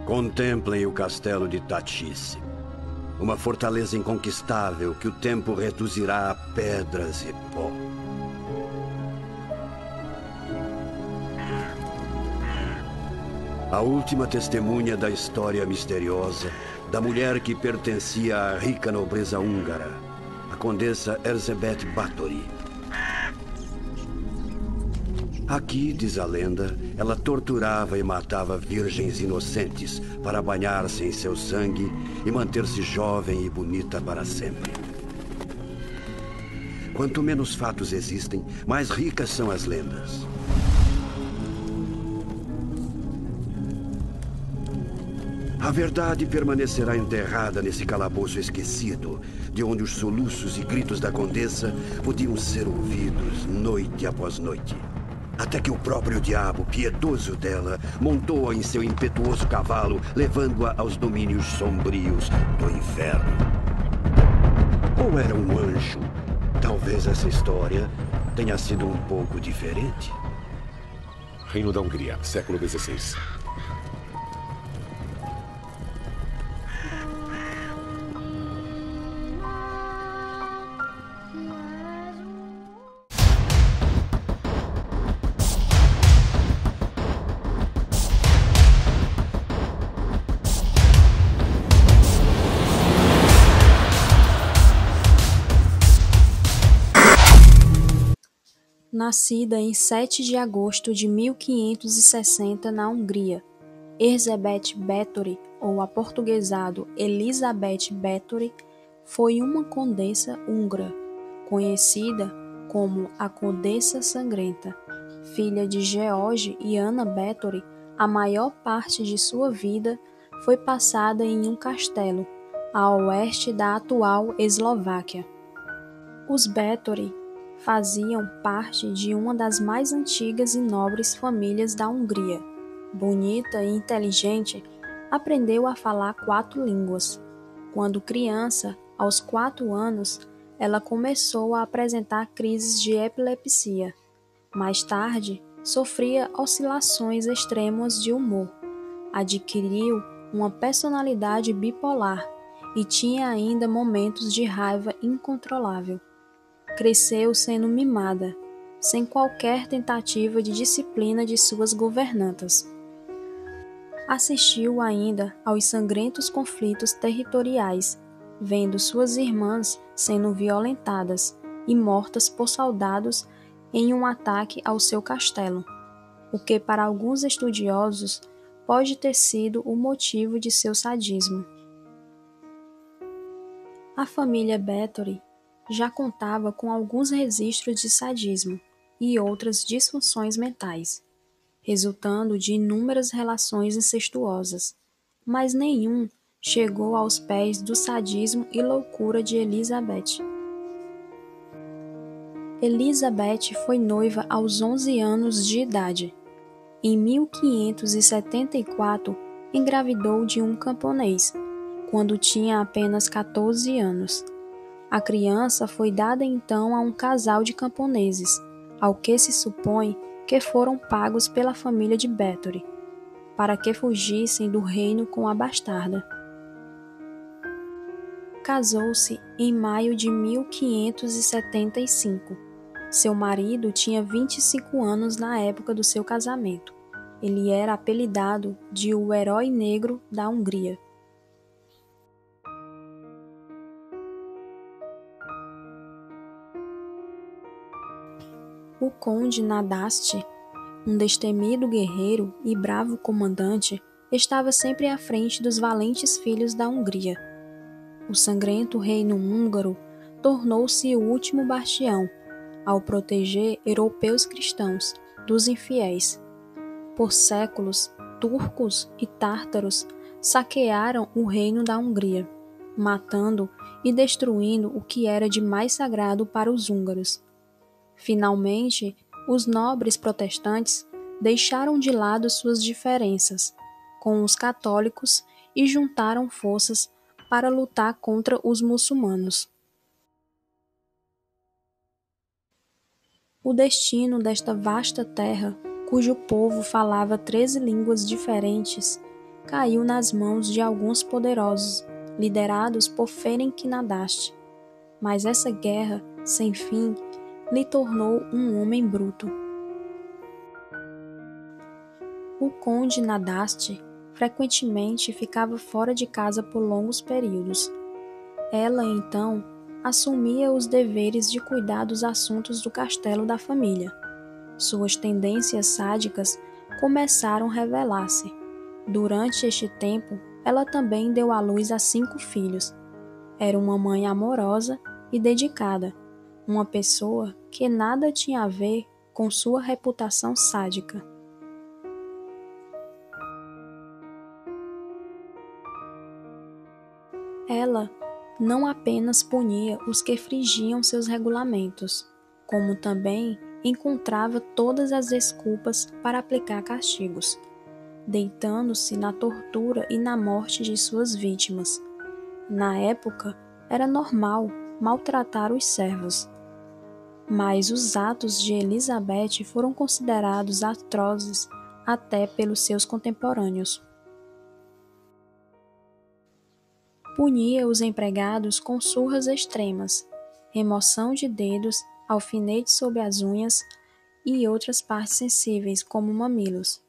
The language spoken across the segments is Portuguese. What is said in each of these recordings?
Contemplem o castelo de Tachice. Uma fortaleza inconquistável que o tempo reduzirá a pedras e pó. A última testemunha da história misteriosa da mulher que pertencia à rica nobreza húngara, a condessa Erzsébet Báthory. Aqui, diz a lenda, ela torturava e matava virgens inocentes para banhar-se em seu sangue e manter-se jovem e bonita para sempre. Quanto menos fatos existem, mais ricas são as lendas. A verdade permanecerá enterrada nesse calabouço esquecido, de onde os soluços e gritos da condessa podiam ser ouvidos noite após noite. Até que o próprio diabo, piedoso dela, montou-a em seu impetuoso cavalo, levando-a aos domínios sombrios do inferno. Ou era um anjo? Talvez essa história tenha sido um pouco diferente. Reino da Hungria, século XVI. Nascida em 7 de agosto de 1560 na Hungria, Erzsébet Báthory, ou aportuguesado Elizabeth Báthory, foi uma condessa húngara, conhecida como a Condessa Sangrenta. Filha de George e Anna Báthory, a maior parte de sua vida foi passada em um castelo, a oeste da atual Eslováquia. Os Báthory faziam parte de uma das mais antigas e nobres famílias da Hungria. Bonita e inteligente, aprendeu a falar 4 línguas. Quando criança, aos 4 anos, ela começou a apresentar crises de epilepsia. Mais tarde, sofria oscilações extremas de humor. Adquiriu uma personalidade bipolar e tinha ainda momentos de raiva incontrolável. Cresceu sendo mimada, sem qualquer tentativa de disciplina de suas governantas. Assistiu ainda aos sangrentos conflitos territoriais, vendo suas irmãs sendo violentadas e mortas por soldados em um ataque ao seu castelo, o que para alguns estudiosos pode ter sido o motivo de seu sadismo. A família Báthory já contava com alguns registros de sadismo e outras disfunções mentais, resultando de inúmeras relações incestuosas, mas nenhum chegou aos pés do sadismo e loucura de Elizabeth. Elizabeth foi noiva aos 11 anos de idade. Em 1574, engravidou de um camponês, quando tinha apenas 14 anos. A criança foi dada então a um casal de camponeses, ao que se supõe que foram pagos pela família de Báthory, para que fugissem do reino com a bastarda. Casou-se em maio de 1575. Seu marido tinha 25 anos na época do seu casamento. Ele era apelidado de o Herói Negro da Hungria. O conde Nádasdy, um destemido guerreiro e bravo comandante, estava sempre à frente dos valentes filhos da Hungria. O sangrento reino húngaro tornou-se o último bastião, ao proteger europeus cristãos dos infiéis. Por séculos, turcos e tártaros saquearam o reino da Hungria, matando e destruindo o que era de mais sagrado para os húngaros. Finalmente, os nobres protestantes deixaram de lado suas diferenças com os católicos e juntaram forças para lutar contra os muçulmanos. O destino desta vasta terra, cujo povo falava 13 línguas diferentes, caiu nas mãos de alguns poderosos, liderados por Ferenc-Nadast. Mas essa guerra, sem fim, lhe tornou um homem bruto. O conde Nadast frequentemente ficava fora de casa por longos períodos. Ela, então, assumia os deveres de cuidar dos assuntos do castelo da família. Suas tendências sádicas começaram a revelar-se. Durante este tempo, ela também deu à luz a 5 filhos. Era uma mãe amorosa e dedicada, uma pessoa que nada tinha a ver com sua reputação sádica. Ela não apenas punia os que infringiam seus regulamentos, como também encontrava todas as desculpas para aplicar castigos, deitando-se na tortura e na morte de suas vítimas. Na época, era normal maltratar os servos, mas os atos de Elizabeth foram considerados atrozes até pelos seus contemporâneos. Punia os empregados com surras extremas, remoção de dedos, alfinetes sob as unhas e outras partes sensíveis, como mamilos.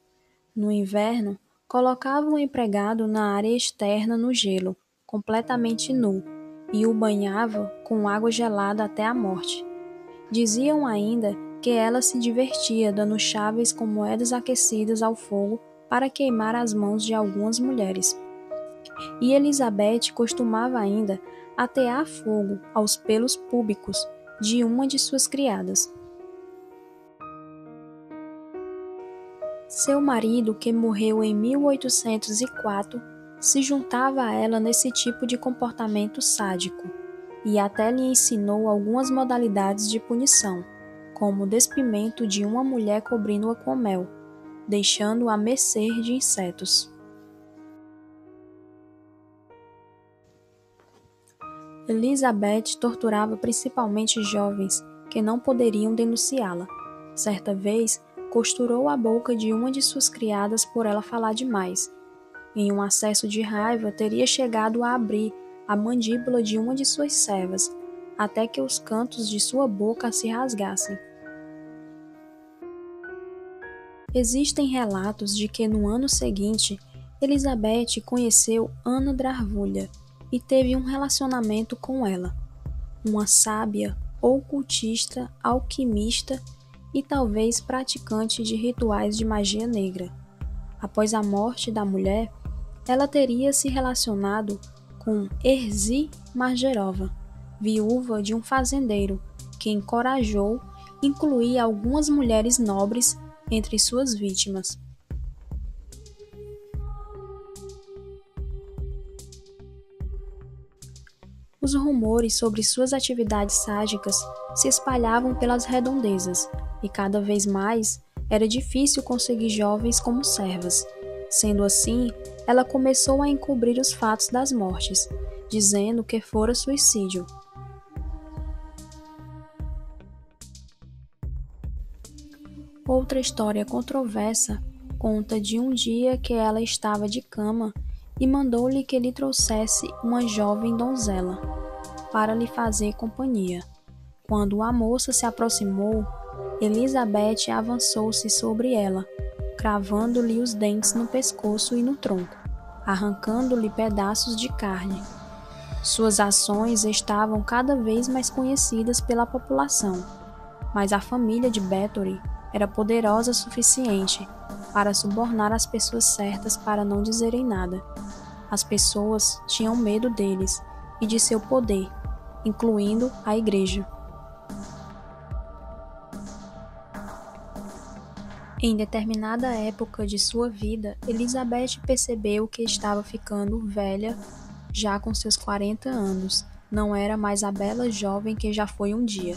No inverno, colocava o empregado na área externa no gelo, completamente nu, e o banhava com água gelada até a morte. Diziam ainda que ela se divertia dando chaves com moedas aquecidas ao fogo para queimar as mãos de algumas mulheres. E Elizabeth costumava ainda atear fogo aos pelos púbicos de uma de suas criadas. Seu marido, que morreu em 1804, se juntava a ela nesse tipo de comportamento sádico, e até lhe ensinou algumas modalidades de punição, como o despimento de uma mulher cobrindo-a com mel, deixando-a à mercê de insetos. Elizabeth torturava principalmente jovens que não poderiam denunciá-la. Certa vez, costurou a boca de uma de suas criadas por ela falar demais. Em um acesso de raiva, teria chegado a abrir a mandíbula de uma de suas servas, até que os cantos de sua boca se rasgassem. Existem relatos de que no ano seguinte, Elizabeth conheceu Ana Dravulha e teve um relacionamento com ela, uma sábia, ocultista, alquimista e talvez praticante de rituais de magia negra. Após a morte da mulher, ela teria se relacionado com Erzí Margerova, viúva de um fazendeiro, que encorajou incluir algumas mulheres nobres entre suas vítimas. Os rumores sobre suas atividades sádicas se espalhavam pelas redondezas, e cada vez mais era difícil conseguir jovens como servas. Sendo assim, ela começou a encobrir os fatos das mortes, dizendo que fora suicídio. Outra história controversa conta de um dia que ela estava de cama e mandou-lhe que lhe trouxesse uma jovem donzela para lhe fazer companhia. Quando a moça se aproximou, Elizabeth avançou-se sobre ela, cravando-lhe os dentes no pescoço e no tronco, arrancando-lhe pedaços de carne. Suas ações estavam cada vez mais conhecidas pela população, mas a família de Bathory era poderosa o suficiente para subornar as pessoas certas para não dizerem nada. As pessoas tinham medo deles e de seu poder, incluindo a igreja. Em determinada época de sua vida, Elizabeth percebeu que estava ficando velha, já com seus 40 anos. Não era mais a bela jovem que já foi um dia.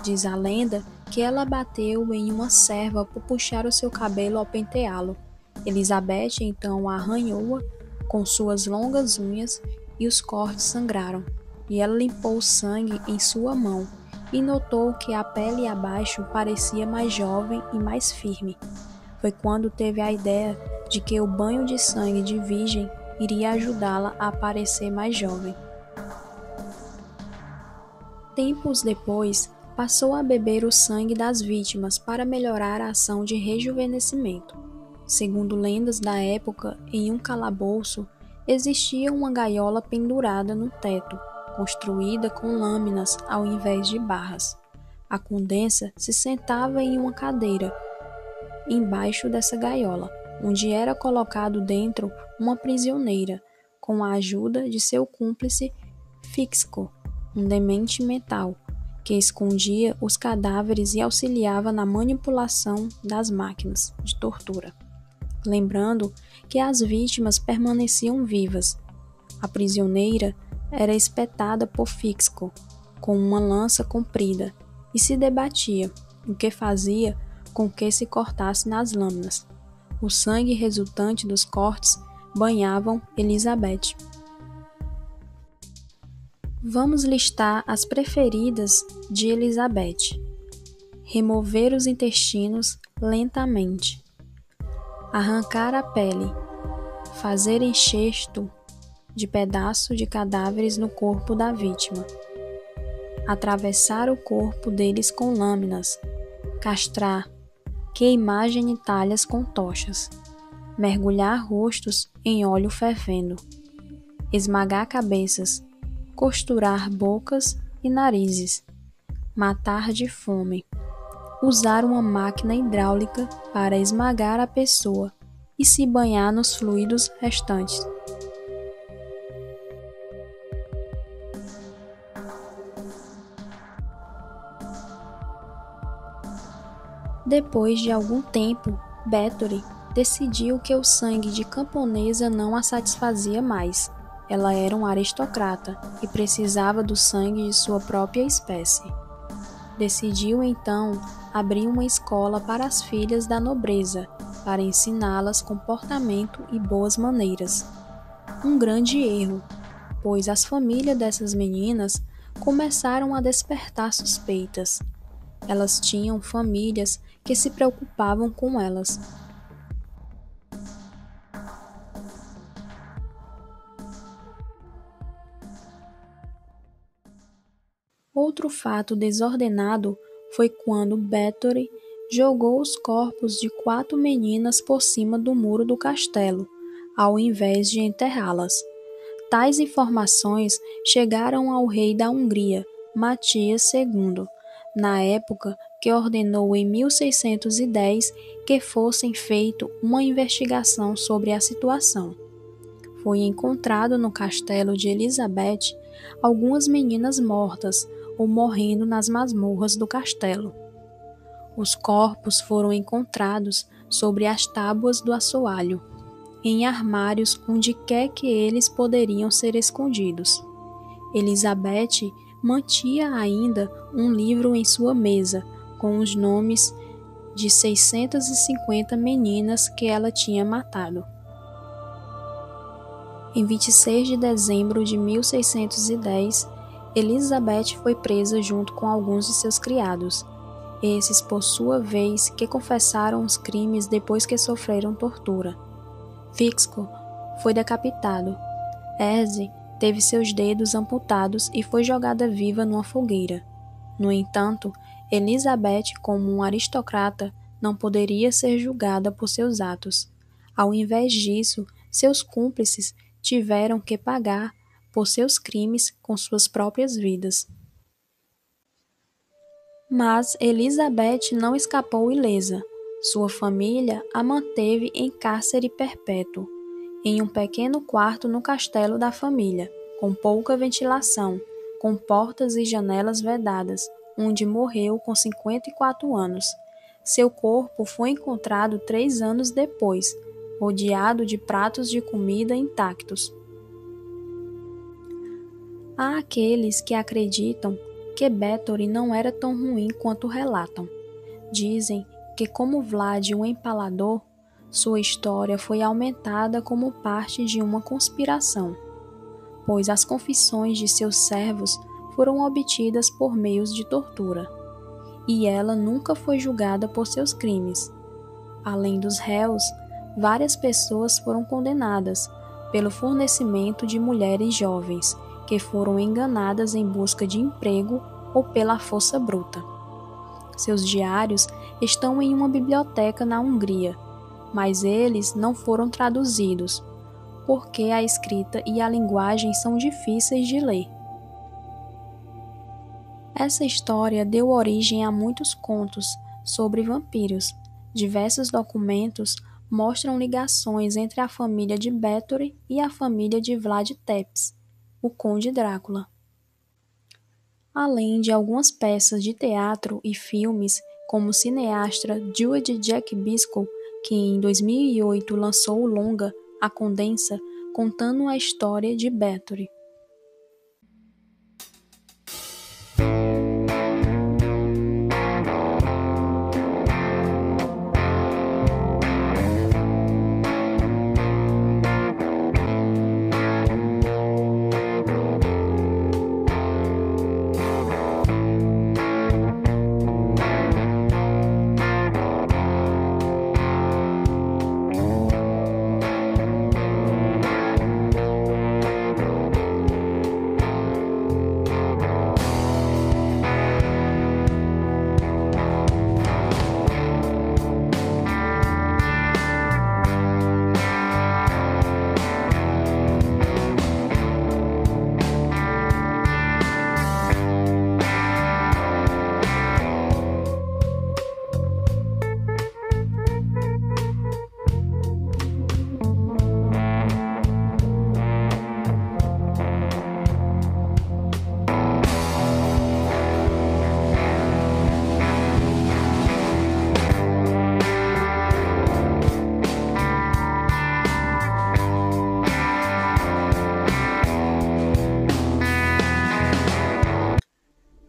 Diz a lenda que ela bateu em uma serva por puxar o seu cabelo ao penteá-lo. Elizabeth então a arranhou-a com suas longas unhas e os cortes sangraram. E ela limpou o sangue em sua mão e notou que a pele abaixo parecia mais jovem e mais firme. Foi quando teve a ideia de que o banho de sangue de virgem iria ajudá-la a parecer mais jovem. Tempos depois, passou a beber o sangue das vítimas para melhorar a ação de rejuvenescimento. Segundo lendas da época, em um calabouço existia uma gaiola pendurada no teto, construída com lâminas ao invés de barras. A condessa se sentava em uma cadeira embaixo dessa gaiola, onde era colocado dentro uma prisioneira, com a ajuda de seu cúmplice Fixco, um demente mental, que escondia os cadáveres e auxiliava na manipulação das máquinas de tortura. Lembrando que as vítimas permaneciam vivas. A prisioneira era espetada por Fixco com uma lança comprida e se debatia, o que fazia com que se cortasse nas lâminas. O sangue resultante dos cortes banhavam Elizabeth. Vamos listar as preferidas de Elizabeth. Remover os intestinos lentamente. Arrancar a pele. Fazer enxerto de pedaço de cadáveres no corpo da vítima. Atravessar o corpo deles com lâminas. Castrar. Queimar genitálias com tochas. Mergulhar rostos em óleo fervendo. Esmagar cabeças. Costurar bocas e narizes. Matar de fome. Usar uma máquina hidráulica para esmagar a pessoa e se banhar nos fluidos restantes. Depois de algum tempo, Bathory decidiu que o sangue de camponesa não a satisfazia mais. Ela era uma aristocrata e precisava do sangue de sua própria espécie. Decidiu então abrir uma escola para as filhas da nobreza, para ensiná-las comportamento e boas maneiras. Um grande erro, pois as famílias dessas meninas começaram a despertar suspeitas. Elas tinham famílias que se preocupavam com elas. Outro fato desordenado foi quando Bathory jogou os corpos de 4 meninas por cima do muro do castelo, ao invés de enterrá-las. Tais informações chegaram ao rei da Hungria, Matias II, na época que ordenou em 1610 que fosse feita uma investigação sobre a situação. Foi encontrado no castelo de Elizabeth algumas meninas mortas ou morrendo nas masmorras do castelo. Os corpos foram encontrados sobre as tábuas do assoalho, em armários onde quer que eles poderiam ser escondidos. Elizabeth mantinha ainda um livro em sua mesa com os nomes de 650 meninas que ela tinha matado. Em 26 de dezembro de 1610, Elizabeth foi presa junto com alguns de seus criados. Esses, por sua vez, que confessaram os crimes depois que sofreram tortura. Fixco foi decapitado. Erzé teve seus dedos amputados e foi jogada viva numa fogueira. No entanto, Elizabeth, como uma aristocrata, não poderia ser julgada por seus atos. Ao invés disso, seus cúmplices tiveram que pagar por seus crimes com suas próprias vidas. Mas Elizabeth não escapou ilesa. Sua família a manteve em cárcere perpétuo, em um pequeno quarto no castelo da família, com pouca ventilação, com portas e janelas vedadas, onde morreu com 54 anos. Seu corpo foi encontrado 3 anos depois, rodeado de pratos de comida intactos. Há aqueles que acreditam que Bathory não era tão ruim quanto relatam. Dizem que, como Vlad o Empalador, sua história foi aumentada como parte de uma conspiração, pois as confissões de seus servos foram obtidas por meios de tortura, e ela nunca foi julgada por seus crimes. Além dos réus, várias pessoas foram condenadas pelo fornecimento de mulheres jovens que foram enganadas em busca de emprego ou pela força bruta. Seus diários estão em uma biblioteca na Hungria, mas eles não foram traduzidos, porque a escrita e a linguagem são difíceis de ler. Essa história deu origem a muitos contos sobre vampiros. Diversos documentos mostram ligações entre a família de Bathory e a família de Vlad Tepes, o Conde Drácula. Além de algumas peças de teatro e filmes, como o cineasta George Jack Biscoe, que em 2008 lançou o longa A Condensa, contando a história de Bathory.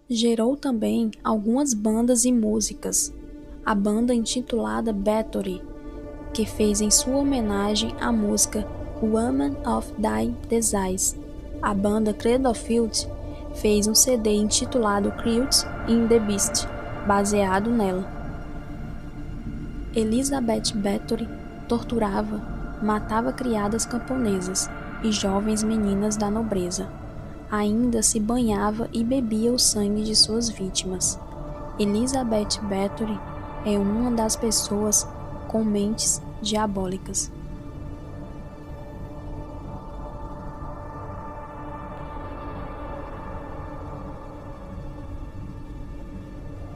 Gerou também algumas bandas e músicas. A banda intitulada Bathory, que fez em sua homenagem a música Woman of Thy Desires. A banda Credofield fez um CD intitulado Cruelty in the Beast, baseado nela. Elizabeth Bathory torturava, matava criadas camponesas e jovens meninas da nobreza. Ainda se banhava e bebia o sangue de suas vítimas. Elizabeth Bathory é uma das pessoas com mentes diabólicas.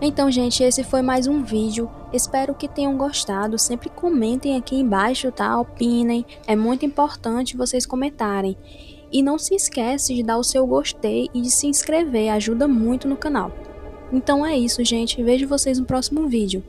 Então, gente, esse foi mais um vídeo. Espero que tenham gostado. Sempre comentem aqui embaixo, tá? Opinem. É muito importante vocês comentarem. E não se esquece de dar o seu gostei e de se inscrever, ajuda muito no canal. Então é isso, gente. Vejo vocês no próximo vídeo.